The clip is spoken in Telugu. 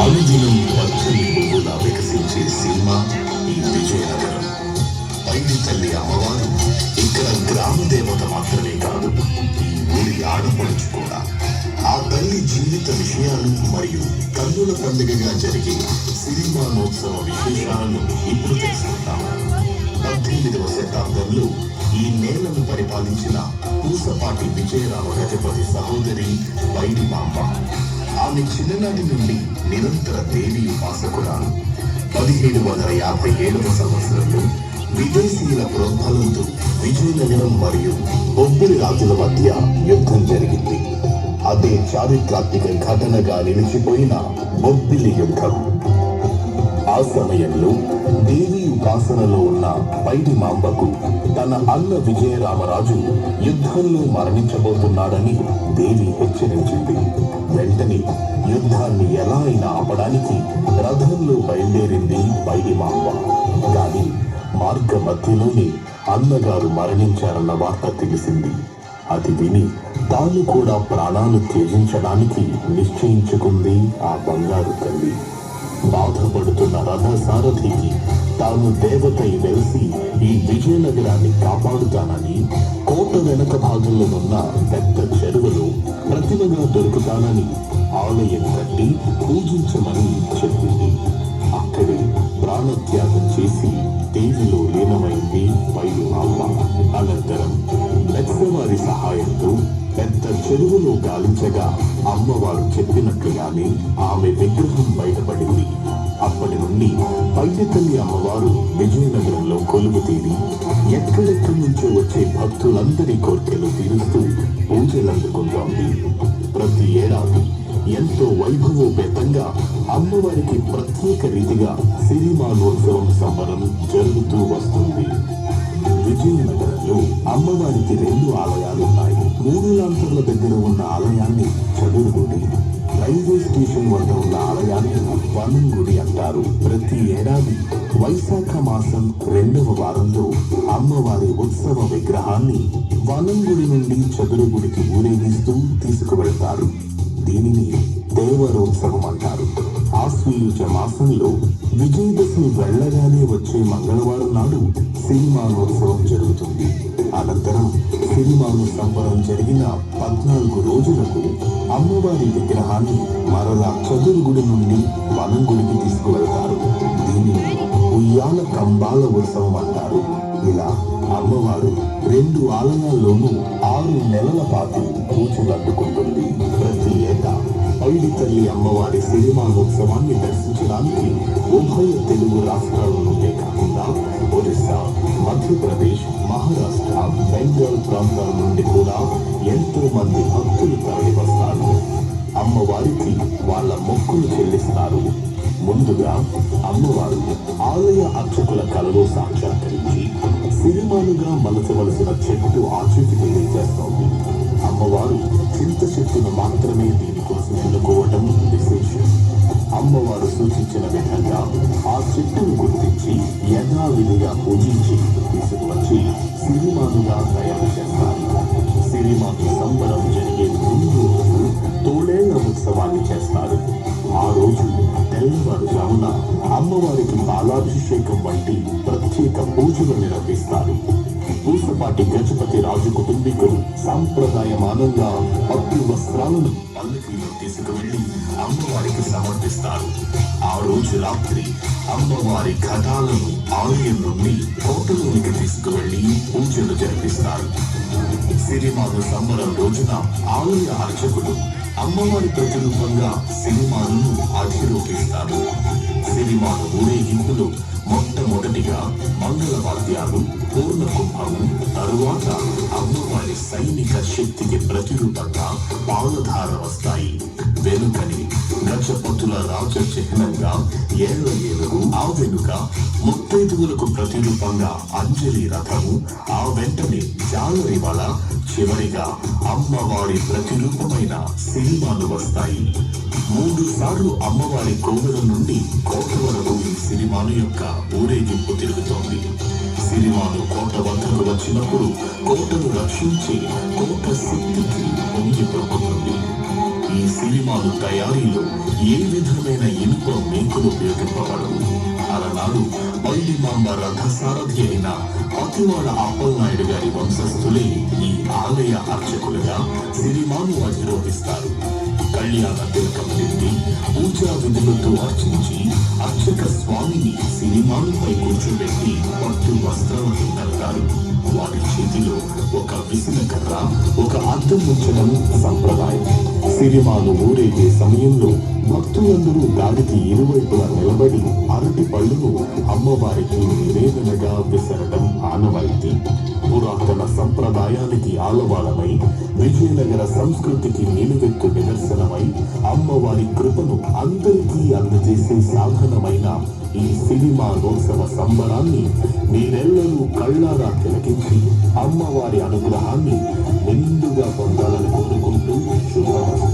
అనుదినం పచ్చని పువ్వులా వికసించే సీమ ఈ విజయనగరం. పైడి తల్లి అమ్మవారు ఇక్కడ గ్రామ దేవత మాత్రమే కాదు, ఈ ఊరి ఆడపడుచు కూడా. ఆ తల్లి జీవిత విషయాలు మరియు కన్నుల పండుగగా జరిగే సిరిమానోత్సవ విశేషాలను ఇప్పుడు తెలుసుకుంటాం. 18వ శతాబ్దంలో ఈ నేలను పరిపాలించిన పూసపాటి విజయరామ గజపతి సహోదరి పైడి మాంబ. ఆమె చిన్ననాటి నుండి నిరంతర దేవి ఉపాసకురాలు. 1757వ సంవత్సరంలో విదేశీయుల ప్రోద్బలంతో విజయనగరం మరియు బొబ్బిలి రాజుల మధ్య యుద్ధం జరిగింది. అదే చారిత్రాత్మక ఘటనగా నిలిచిపోయిన బొబ్బిలి యుద్ధం. ఆ సమయంలో దేవి ఉపాసనలో ఉన్న పైడి మాంబకు తన అన్న విజయరామరాజు యుద్ధంలో మరణించబోతున్నాడని దేవి హెచ్చరించింది. వెంటనే యుద్ధాన్ని ఎలా అయినా ఆపడానికి రథంలో బయలుదేరింది పైడి మాంబ. కానీ మార్గ మధ్యలోనే అన్నగారు మరణించారన్న వార్త తెలిసింది. అది విని తాను కూడా ప్రాణాలు త్యజించడానికి నిశ్చయించుకుంది ఆ బంగారు తల్లి. బాధపడుతున్న రథ సారథికి తాను దేవతై వెలిసి ఈ విజయనగరాన్ని కాపాడుతానని, కోట వెనక భాగంలో ఉన్న పెద్ద చెరువులో ప్రతిమగా దొరుకుతానని ఆలయం కట్టి పూజించమని చెప్పింది. అక్కడే ప్రాణత్యాగం చేసి దేవిలో లీనమైంది పైడి మాంబ. అనంతరం లక్ష్మవారి సహాయంతో పెద్ద చెరువులో గాలించగా అమ్మవారు చెప్పినట్లుగానే ఆమె విగ్రహం బయటపడింది. అప్పటి నుండి పైడి తల్లి అమ్మవారు విజయనగరంలో కొలువు తీరి ఎక్కడెక్కడి నుంచో వచ్చే భక్తులందరి కోరికలు తీరుస్తూ పూజలందుకుంటోంది. ప్రతి ఏడాది ఎంతో వైభవోపేతంగా అమ్మవారికి ప్రత్యేక రీతిగా సిరిమానోత్సవం సంబరం జరుగుతూ వస్తుంది. విజయనగరంలో అమ్మవారికి 2 ఆలయాలున్నాయి. 3 లాంతర్ల దగ్గర ఉన్న ఆలయాన్ని చదురుగుడి, రైల్వే స్టేషన్ వద్ద ఉన్న ఆలయాన్ని వనంగుడి అంటారు. ప్రతి ఏడాది వైశాఖ మాసం 2వ వారంలో అమ్మవారి ఉత్సవ విగ్రహాన్ని వనంగుడి నుండి చదురుగుడికి ఊరేగిస్తూ తీసుకువెళ్తారు. దీనిని దేవరోత్సవం అంటారు. ఆశ్వయుజ మాసంలో విజయదశమి వెళ్ళగానే వచ్చే మంగళవారం నాడు సిరిమానోత్సవం జరుగుతుంది. అనంతరం సిరిమాను సంబరం జరిగిన 14 రోజులకు అమ్మవారి విగ్రహాన్ని మరలా చదురుగుడి నుండి వనంగుడికి తీసుకువెళ్తారు. దీనిని ఉయ్యాల కంబాల ఉత్సవం అంటారు. ఇలా అమ్మవారు 2 ఆలయాల్లోనూ 6 నెలల పాటు పూజలు అందుకుంటుంది. ప్రతి ఏటా పైడి తల్లి అమ్మవారి సిరిమానోత్సవాన్ని దర్శించడానికి ఉభయ తెలుగు రాష్ట్రాల నుండే కాకుండా ఒరిస్సా, మధ్యప్రదేశ్, మహారాష్ట్ర, బెంగాల్ ప్రాంతాల నుండి కూడా ఎంతో మంది భక్తులు తరలి వస్తారు. అమ్మవారికి వాళ్ళ మొక్కులు చెల్లిస్తారు. ముందుగా అమ్మవారు ఆలయ అర్చకుల కలలో సాక్షాత్కరించి సిరిమానుగా మలచవలసిన చెట్టు ఆచూకి తెలియజేస్తోంది. అమ్మవారు చింత చెట్టును మాత్రమే దీనికోసం ఎన్నుకోవడం విశేషం. అమ్మవారు సూచించిన విధంగా ఆ చెట్టును గుర్తించి యథావిధిగా పూజించి తీసుకువచ్చి సిరిమానుగా తయారు చేస్తారు. సిరిమాను సంబరం జరిగే ముందు రోజు తోడేళ్ల ఉత్సవాన్ని చేస్తారు. ఆ రోజు తెల్లవారుజామున అమ్మవారికి బాలాభిషేకం వంటి ప్రత్యేక పూజలు నిర్వహిస్తారు. పూసపాటి గజపతి రాజు కుటుంబీకులు సాంప్రదాయమానంగా పట్టు వస్త్రాలను పల్లకీలో తీసుకువెళ్లి అమ్మవారికి సమర్పిస్తారు. ఆ రోజు రాత్రి అమ్మవారి ఘటాలను ఆలయం నుండి కోటలోనికి తీసుకువెళ్లి పూజలు జరిపిస్తారు. సిరిమాను సంబరం రోజున ఆలయ అర్చకులు అమ్మవారి ప్రతిరూపంగా సిరిమాను అధిరోపిస్తారు. సిరిమాను ఊరేగింపులో మొట్టమొదటిగా మంగళవాద్యాలు, పూర్ణ కుంభము, తరువాత అమ్మవారి సైనిక శక్తికి ప్రతిరూపంగా పాలధార వస్తాయి. వెనుకని గజపతుల రాజ చిహ్నంగా ఏళ్ల ఏనుగు, ఆ వెనుక ముత్తైదువులకు ప్రతిరూపంగా అంజలి రథము, ఆ వెంటనే జాలరి వల, చివరిగా అమ్మవారి ప్రతిరూపమైన సిరిమాను వస్తాయి. 3 సార్లు అమ్మవారి కోవెల నుండి కోట వరకు ఈ సిరిమాను యొక్క ఊరేగింపు తిరుగుతోంది. సిరిమాను కోట వద్దకు వచ్చినప్పుడు కోటను రక్షించి కోట శక్తికి పొంగి పొక్కుతుంది. ఈ సిరిమాను తయారీలో ఏ విధమైన ఇనుప ఎప్పుడు ఉపయోగింపబడవు. అలనాడు పైడిమాంబ రథసారథి అయిన పతివాడ అప్పలనాయుడు గారి వంశస్థులే ఈ ఆలయ అర్చకులుగా సిరిమాను అధిరోహిస్తారు. కళ్యాణ తిలకం దిద్ది పూజా విధులతో అర్చించి అర్చక స్వామిని సిరిమానుపై కూర్చోబెట్టి పట్టు వస్త్రాలను కడతారు. వారి చేతిలో ఒక విసనకర్ర, ఒక అద్దం ఉంచడం సంప్రదాయం. సిరిమాను ఊరేగే సమయంలో భక్తులందరూ దానికి ఇరువైపులా నిలబడి అరటి పళ్ళును అమ్మవారికి నివేదనగా విసరడం ఆనవాయితీ. పురాతన సంప్రదాయానికి ఆలవాలమై, విజయనగర సంస్కృతికి నిలువెత్తు నిదర్శనమై, అమ్మవారి కృపను అందరికీ అందజేసే సాధనమైన ఈ సిరిమానోత్సవ సంబరాన్ని మీరెల్లరూ కళ్ళారా తిలకించి అమ్మవారి అనుగ్రహాన్ని నిండుగా పొందాలని కోరుకుంటూ శుభమస్తు.